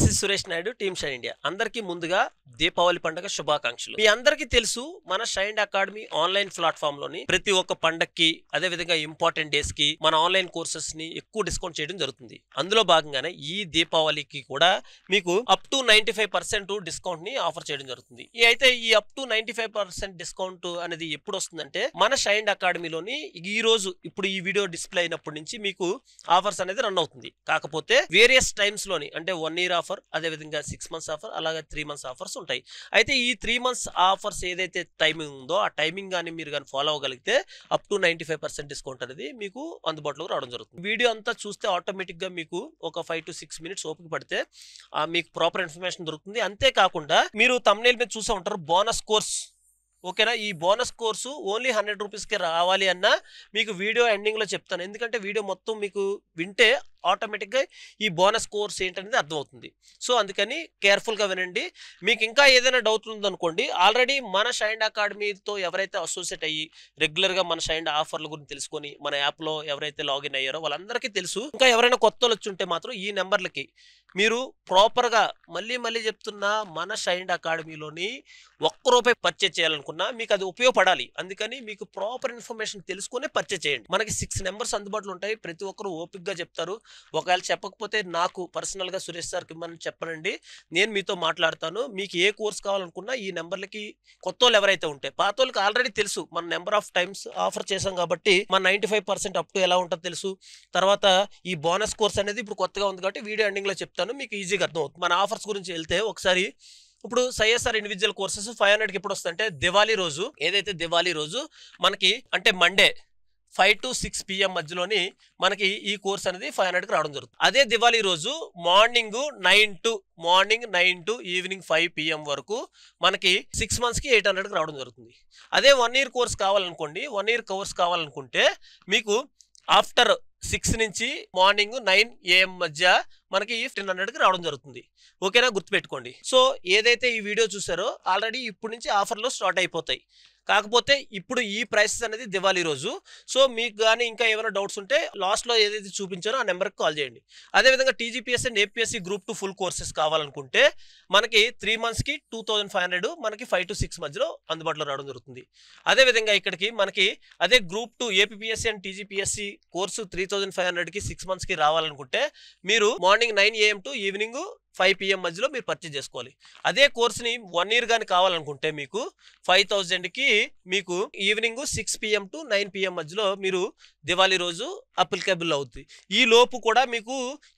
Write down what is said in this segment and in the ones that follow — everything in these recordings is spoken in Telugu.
This is Suresh Naidu, team shine India. అందరికీ ముందుగా దీపావళి పండుగ శుభాకాంక్షలు. మీ అందరికీ తెలుసు, మన షైన్ అకాడమీ ఆన్లైన్ ప్లాట్ఫామ్ లోని ప్రతి ఒక్క పండక్కి, అదే విధంగా ఇంపార్టెంట్ డేస్ కి మన ఆన్లైన్ కోర్సెస్ ని ఎక్కువ డిస్కౌంట్ చేయడం జరుగుతుంది. అందులో భాగంగానే ఈ దీపావళికి కూడా మీకు అప్ టు 95% డిస్కౌంట్ ని ఆఫర్ చేయడం జరుగుతుంది. అయితే ఈ అప్ టు 95% డిస్కౌంట్ అనేది ఎప్పుడు వస్తుందంటే, మన షైన్ అకాడమీలోని ఈ రోజు ఇప్పుడు ఈ వీడియో డిస్ప్లే అయినప్పటి నుంచి మీకు ఆఫర్స్ అనేది రన్ అవుతుంది. కాకపోతే వేరియస్ టైమ్స్ లోని అంటే 1 year ఆఫర్, అదే విధంగా 6 months ఆఫర్, అలాగే 3 months ఆఫర్స్ ఉంటాయి. అయితే ఈ 3 months ఆఫర్స్ ఏదైతే టైమింగ్ ఉందో ఆ టైమింగ్ కానీ మీరు కానీ ఫాలో అవ్వగలిగితే అప్ టు 95% డిస్కౌంట్ అనేది మీకు అందుబాటులోకి రావడం జరుగుతుంది. వీడియో అంతా చూస్తే ఆటోమేటిక్ గా మీకు ఒక 5 to 6 minutes ఓపిక పడితే మీకు ప్రాపర్ ఇన్ఫర్మేషన్ దొరుకుతుంది. అంతేకాకుండా మీరు thumbnail మీద చూసే ఉంటారు బోనస్ కోర్స్. ఓకేనా, ఈ బోనస్ కోర్సు ఓన్లీ 100 రూపీస్కి రావాలి అన్న మీకు వీడియో ఎండింగ్లో చెప్తాను. ఎందుకంటే వీడియో మొత్తం మీకు వింటే ఆటోమేటిక్గా ఈ బోనస్ కోర్స్ ఏంటనేది అర్థమవుతుంది. సో అందుకని కేర్ఫుల్గా వినండి. మీకు ఇంకా ఏదైనా డౌట్ ఉందనుకోండి, ఆల్రెడీ మన షైన్ అకాడమీతో ఎవరైతే అసోసియేట్ అయ్యి రెగ్యులర్గా మన షైన్ ఆఫర్ల గురించి తెలుసుకొని మన యాప్లో ఎవరైతే లాగిన్ అయ్యారో వాళ్ళందరికీ తెలుసు. ఇంకా ఎవరైనా కొత్త వాళ్ళు వచ్చి ఉంటే మాత్రం ఈ నెంబర్లకి మీరు ప్రాపర్గా మళ్ళీ చెప్తున్నా, మన షైన్ అకాడమీలోని ₹1 పర్చేజ్ చేయాలనుకున్నా మీకు అది ఉపయోగపడాలి. అందుకని మీకు ప్రాపర్ ఇన్ఫర్మేషన్ తెలుసుకునే పర్చేజ్ చేయండి. మనకి 6 నెంబర్స్ అందుబాటులో ఉంటాయి. ప్రతి ఒక్కరు ఓపిక్గా చెప్తారు. ఒకవేళ చెప్పకపోతే నాకు పర్సనల్గా సురేష్ సార్కి ఇమ్మని చెప్పనండి, నేను మీతో మాట్లాడతాను. మీకు ఏ కోర్స్ కావాలనుకున్నా ఈ నెంబర్లకి కొత్త వాళ్ళు ఎవరైతే ఉంటే, పాత వాళ్ళకి ఆల్రెడీ తెలుసు మన నెంబర్ ఆఫ్ టైమ్స్ ఆఫర్ చేసాం కాబట్టి మన 95% అప్ టు ఎలా ఉంటుందో తెలుసు. తర్వాత ఈ బోనస్ కోర్స్ అనేది ఇప్పుడు కొత్తగా ఉంది కాబట్టి వీడియో ఎండింగ్లో చెప్తాను, మీకు ఈజీగా అర్థమవుతుంది. మన ఆఫర్స్ గురించి వెళ్తే ఒకసారి ఇప్పుడు సైఎస్ఆర్ ఇండివిజువల్ కోర్సెస్ 500కి ఎప్పుడు వస్తుందంటే దివాళీ రోజు, ఏదైతే దివాళీ రోజు మనకి అంటే మండే 5 to 6 PM మధ్యలోని మనకి ఈ కోర్స్ అనేది 500కి రావడం జరుగుతుంది. అదే దివాళీ రోజు మార్నింగ్ 9 to ఈవినింగ్ 5 PM వరకు మనకి 6 monthsకి 800కి రావడం జరుగుతుంది. అదే 1 year కోర్స్ కావాలనుకోండి, 1 year కోర్స్ కావాలనుకుంటే మీకు ఆఫ్టర్ 6 నుంచి మార్నింగ్ 9 AM మధ్య మనకి 1500కి రావడం జరుగుతుంది. ఓకేనా, గుర్తుపెట్టుకోండి. సో ఏదైతే ఈ వీడియో చూసారో ఆల్రెడీ ఇప్పుడు నుంచి ఆఫర్లు స్టార్ట్ అయిపోతాయి. కాకపోతే ఇప్పుడు ఈ ప్రైసెస్ అనేది దివాళీ రోజు. సో మీకు కానీ ఇంకా ఏమైనా డౌట్స్ ఉంటే లాస్ట్లో ఏదైతే చూపించారో ఆ నెంబర్కి కాల్ చేయండి. అదేవిధంగా TGPSC and APSC Group 2 full courses కావాలనుకుంటే మనకి 3 monthsకి 2500 మనకి 5 to 6 మధ్యలో అందుబాటులో రావడం జరుగుతుంది. అదేవిధంగా ఇక్కడికి మనకి అదే Group 2 APSC and TGPSC course 3500కి 6 monthsకి రావాలనుకుంటే మీరు morning 9 AM to evening 5 PM మధ్యలో మీరు పర్చేజ్ చేసుకోవాలి. అదే కోర్స్ని 1 year కానీ కావాలనుకుంటే మీకు 5000కి మీకు ఈవినింగ్ 6 PM to 9 PM మధ్యలో మీరు దివాళీ రోజు అప్లికేబుల్ అవుతుంది. ఈ లోపు కూడా మీకు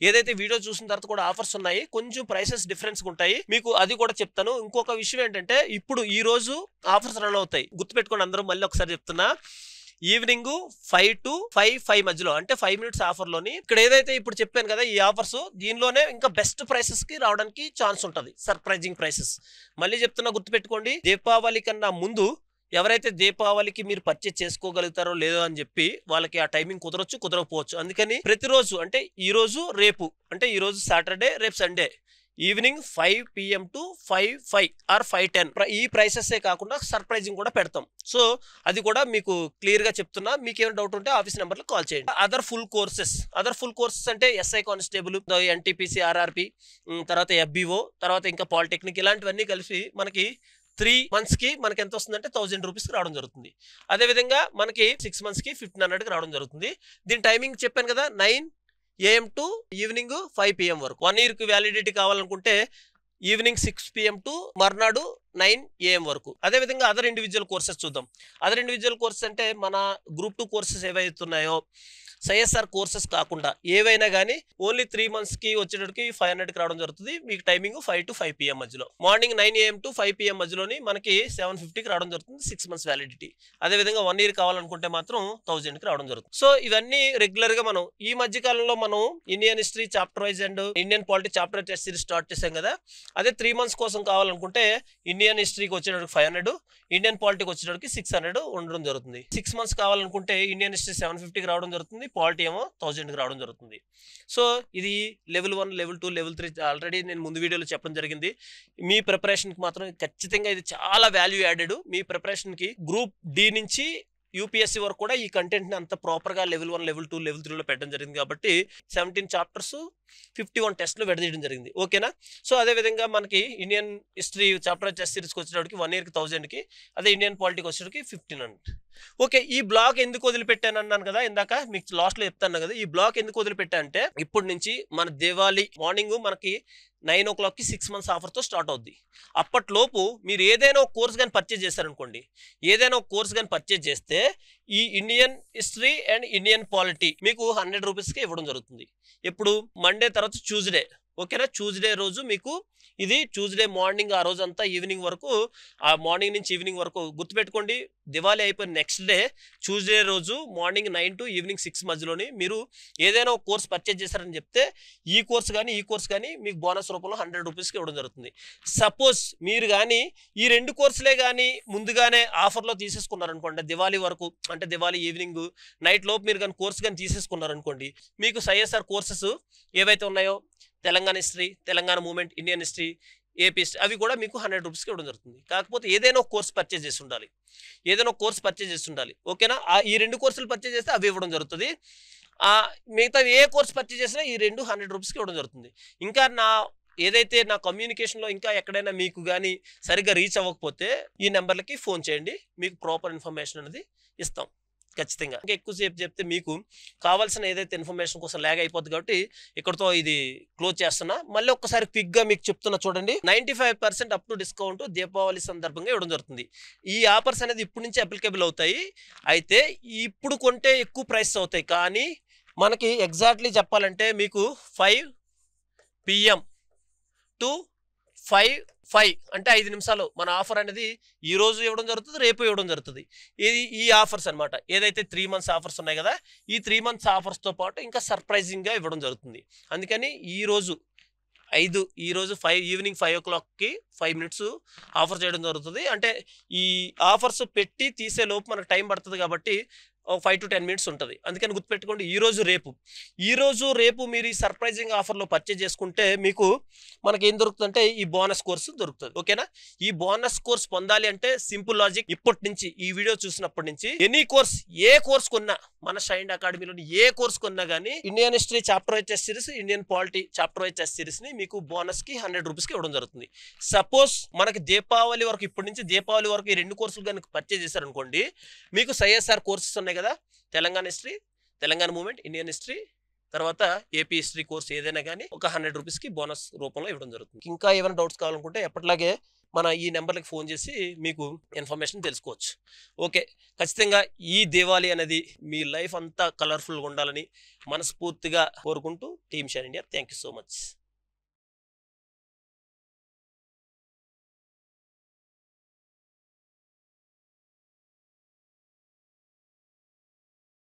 ఏదైతే వీడియో చూసిన తర్వాత కూడా ఆఫర్స్ ఉన్నాయి, కొంచెం ప్రైసెస్ డిఫరెన్స్ ఉంటాయి, మీకు అది కూడా చెప్తాను. ఇంకొక విషయం ఏంటంటే ఇప్పుడు ఈ రోజు ఆఫర్స్ రన్ అవుతాయి, గుర్తుపెట్టుకోండి అందరూ. మళ్ళీ ఒకసారి చెప్తున్నా, ఈవినింగ్ 5 to 5 మధ్యలో అంటే 5 minutes ఆఫర్లోని ఇక్కడ ఏదైతే ఇప్పుడు చెప్పాను కదా ఈ ఆఫర్స్, దీనిలోనే ఇంకా బెస్ట్ ప్రైసెస్కి రావడానికి ఛాన్స్ ఉంటుంది, సర్ప్రైజింగ్ ప్రైసెస్. మళ్ళీ చెప్తున్నా, గుర్తుపెట్టుకోండి. దీపావళి కన్నా ముందు ఎవరైతే దీపావళికి మీరు పర్చేజ్ చేసుకోగలుగుతారో లేదో అని చెప్పి వాళ్ళకి ఆ టైమింగ్ కుదరొచ్చు, కుదరకపోవచ్చు. అందుకని ప్రతిరోజు అంటే ఈ రోజు రేపు, అంటే ఈ రోజు సాటర్డే, రేపు Sunday evening 5 PM to 5 or 5:10 ఈ ప్రైసెసే కాకుండా సర్ప్రైజింగ్ కూడా పెడతాం. సో అది కూడా మీకు క్లియర్గా చెప్తున్నా. మీకు ఏమైనా డౌట్ ఉంటే ఆఫీస్ నెంబర్లో కాల్ చేయండి. అదర్ ఫుల్ కోర్సెస్ అంటే ఎస్ఐ కానిస్టేబుల్, ఎన్టీపీసీ, ఆర్ఆర్పి, తర్వాత FBO, తర్వాత ఇంకా పాలిటెక్నిక్, ఇలాంటివన్నీ కలిసి మనకి 3 monthsకి మనకి ఎంత వస్తుందంటే 1000 రూపీస్కి రావడం జరుగుతుంది. అదేవిధంగా మనకి 6 monthsకి 1500కి రావడం జరుగుతుంది. దీని టైమింగ్ చెప్పాను కదా, 9 AM to ఈవినింగ్ 5 PM వరకు. 1 yearకి వ్యాలిడిటీ కావాలనుకుంటే ఈవినింగ్ 6 PM to మర్నాడు 9 AM వరకు. అదేవిధంగా అదర్ ఇండివిజువల్ కోర్సెస్ చూద్దాం. అదర్ ఇండివిజువల్ కోర్సెస్ అంటే మన Group 2 కోర్సెస్ ఏవైతే ఉన్నాయో, సైఎస్ఆర్ కోర్సెస్ కాకుండా ఏవైనా కానీ ఓన్లీ 3 monthsకి వచ్చేటప్పటికి 500కి రావడం జరుగుతుంది. మీకు టైమింగ్ 5 to 5 PM మధ్యలో, మార్నింగ్ 9 AM to 5 PM మధ్యలోని మనకి 750కి రావడం జరుగుతుంది, 6 months వ్యాలిడిటీ. అదేవిధంగా 1 year కావాలనుకుంటే మాత్రం 1000కి రావడం జరుగుతుంది. సో ఇవన్నీ రెగ్యులర్గా మనం ఈ మధ్య కాలంలో మనం Indian history chapter wise and Indian polity chapter test series start చేసాం కదా. అదే 3 months కోసం కావాలనుకుంటే ఇండియన్ హిస్టరీకి వచ్చేటప్పటికి 500, ఇండియన్ పాలిటీకి వచ్చేటప్పటికి 600 ఉండడం జరుగుతుంది. 6 months కావాలనుకుంటే ఇండియన్ హిస్టరీ 750కి రావడం జరుగుతుంది, పాలిటీ ఏమో 1000కి రావడం జరుగుతుంది. సో ఇది లెవెల్ 1, లెవెల్ 2, లెవెల్ 3 ఆల్రెడీ నేను ముందు వీడియోలో చెప్పడం జరిగింది. మీ ప్రిపరేషన్కి మాత్రం ఖచ్చితంగా ఇది చాలా వాల్యూ యాడెడ్. మీ ప్రిపరేషన్కి Group D నుంచి యూపీఎస్సీ వరకు కూడా ఈ కంటెంట్ని అంత ప్రాపర్గా లెవెల్ 1, లెవెల్ 2, లెవెల్ 3లో పెట్టడం జరిగింది కాబట్టి 17 చాప్టర్స్ 51 టెస్ట్లు విడదీయడం జరిగింది. ఓకేనా? సో అదేవిధంగా మనకి ఇండియన్ హిస్టరీ చాప్టర్ టెస్ట్ సిరీస్కి వచ్చేటప్పటికి 1 ఇయర్కి 1000కి, అదే ఇండియన్ పాలిటీకి వచ్చేటప్పటికి 1500. ఓకే, ఈ బ్లాక్ ఎందుకు వదిలిపెట్టాను అన్నాను కదా ఇందాక, మీకు లాస్ట్లో చెప్తాను కదా. ఈ బ్లాక్ ఎందుకు వదిలిపెట్టా అంటే ఇప్పటి నుంచి మన దివాళీ మార్నింగ్ మనకి 9 o'clockకి 6 months ఆఫర్తో స్టార్ట్ అవుద్ది. అప్పట్లోపు మీరు ఏదైనా ఒక కోర్స్ కానీ పర్చేజ్ చేశారనుకోండి, ఏదైనా ఒక కోర్స్ కానీ పర్చేజ్ చేస్తే ఈ Indian history and Indian polity మీకు 100 రూపీస్కి ఇవ్వడం జరుగుతుంది. ఎప్పుడు? మండే తర్వాత ట్యూస్డే. ఓకేనా? ట్యూస్డే రోజు మీకు ఇది ట్యూస్డే మార్నింగ్, ఆ రోజు అంతా ఈవినింగ్ వరకు, ఆ మార్నింగ్ నుంచి ఈవినింగ్ వరకు గుర్తుపెట్టుకోండి. దివాళీ అయిపోయిన నెక్స్ట్ డే ట్యూస్డే రోజు మార్నింగ్ 9 to ఈవినింగ్ 6 మధ్యలోని మీరు ఏదైనా ఒక కోర్స్ పర్చేజ్ చేశారని చెప్తే ఈ కోర్స్ కానీ మీకు బోనస్ రూపంలో 100 రూపీస్కి ఇవ్వడం జరుగుతుంది. సపోజ్ మీరు కానీ ఈ 2 కోర్సులే కానీ ముందుగానే ఆఫర్లో తీసేసుకున్నారనుకోండి, దివాళీ వరకు అంటే దివాళీ ఈవినింగ్ నైట్ లోపు మీరు కానీ కోర్స్ కానీ తీసేసుకున్నారనుకోండి, మీకు ఐఎస్ఆర్ కోర్సెస్ ఏవైతే ఉన్నాయో Telangana history, Telangana movement, Indian history, AP history, అవి కూడా మీకు 100 రూపీస్కి ఇవ్వడం జరుగుతుంది. కాకపోతే ఏదైనా ఒక కోర్స్ పర్చేజ్ చేసి ఉండాలి. ఓకేనా? ఈ 2 కోర్సులు పర్చేజ్ చేస్తే అవి ఇవ్వడం జరుగుతుంది. మిగతా ఏ కోర్స్ పర్చేజ్ చేసినా ఈ 2 100 రూపీస్కి ఇవ్వడం జరుగుతుంది. ఇంకా ఏదైతే నా కమ్యూనికేషన్లో ఇంకా ఎక్కడైనా మీకు కానీ సరిగ్గా రీచ్ అవ్వకపోతే ఈ నెంబర్లకి ఫోన్ చేయండి, మీకు ప్రాపర్ ఇన్ఫర్మేషన్ అనేది ఇస్తాం ఖచ్చితంగా. ఇంకా ఎక్కువసేపు చెప్తే మీకు కావాల్సిన ఏదైతే ఇన్ఫర్మేషన్ కోసం లాగ్ అయిపోద్ది కాబట్టి ఇక్కడతో ఇది క్లోజ్ చేస్తున్నా. మళ్ళీ ఒక్కసారి క్విక్గా మీకు చెప్తున్నా చూడండి. 95% అప్ టు డిస్కౌంట్ దీపావళి సందర్భంగా ఇవ్వడం జరుగుతుంది. ఈ ఆఫర్స్ అనేది ఇప్పటి నుంచి అప్లికేబుల్ అవుతాయి. అయితే ఇప్పుడు కొంటే ఎక్కువ ప్రైస్ అవుతాయి, కానీ మనకి ఎగ్జాక్ట్లీ చెప్పాలంటే మీకు 5 PM to 5 అంటే 5 నిమిషాలు మన ఆఫర్ అనేది ఈ రోజు ఇవ్వడం జరుగుతుంది, రేపు ఇవ్వడం జరుగుతుంది. ఈ ఆఫర్స్ అనమాట. ఏదైతే 3 months ఆఫర్స్ ఉన్నాయి కదా, ఈ 3 months ఆఫర్స్తో పాటు ఇంకా సర్ప్రైజింగ్గా ఇవ్వడం జరుగుతుంది. అందుకని ఈ రోజు ఈవినింగ్ 5 o'clockకి 5 minutes ఆఫర్ చేయడం జరుగుతుంది. అంటే ఈ ఆఫర్స్ పెట్టి తీసే లోపు మనకు టైం పడుతుంది కాబట్టి 5 to 10 minutes ఉంటుంది. అందుకని గుర్తుపెట్టుకోండి, ఈ రోజు రేపు మీరు ఈ సర్ప్రైజింగ్ ఆఫర్లో పర్చేజ్ చేసుకుంటే మీకు మనకి ఏం దొరుకుతుందంటే ఈ బోనస్ కోర్సు దొరుకుతుంది. ఓకేనా? ఈ బోనస్ కోర్స్ పొందాలి అంటే సింపుల్ లాజిక్. ఇప్పటి నుంచి ఈ వీడియో చూసినప్పటి నుంచి ఎనీ కోర్స్, ఏ కోర్స్ కొన్నా, మన షైన్ అకాడమీలోని ఏ కోర్స్ కొన్నా కానీ Indian history chapter wise test series, Indian polity chapter wise test series ని మీకు బోనస్కి 100 రూపీస్కి ఇవ్వడం జరుగుతుంది. సపోజ్ మనకి దీపావళి వరకు, ఇప్పటి నుంచి దీపావళి వరకు ఈ 2 కోర్సులు కనుక పర్చేజ్ చేశారనుకోండి, మీకు ఐఎస్ఆర్ కోర్సెస్ ఉన్నాయి కదా, Telangana history, Telangana movement, Indian history, తర్వాత ఏపీ హిస్టరీ కోర్స్ ఏదైనా కానీ ఒక 100 రూపీస్కి బోనస్ రూపంలో ఇవ్వడం జరుగుతుంది. ఇంకా ఏమైనా డౌట్స్ కావాలనుకుంటే ఎప్పటిలాగే మన ఈ నెంబర్లకు ఫోన్ చేసి మీకు ఇన్ఫర్మేషన్ తెలుసుకోవచ్చు. ఓకే, ఖచ్చితంగా ఈ దివాళీ అనేది మీ లైఫ్ అంతా కలర్ఫుల్గా ఉండాలని మనస్ఫూర్తిగా కోరుకుంటూ team shine India, thank you so much.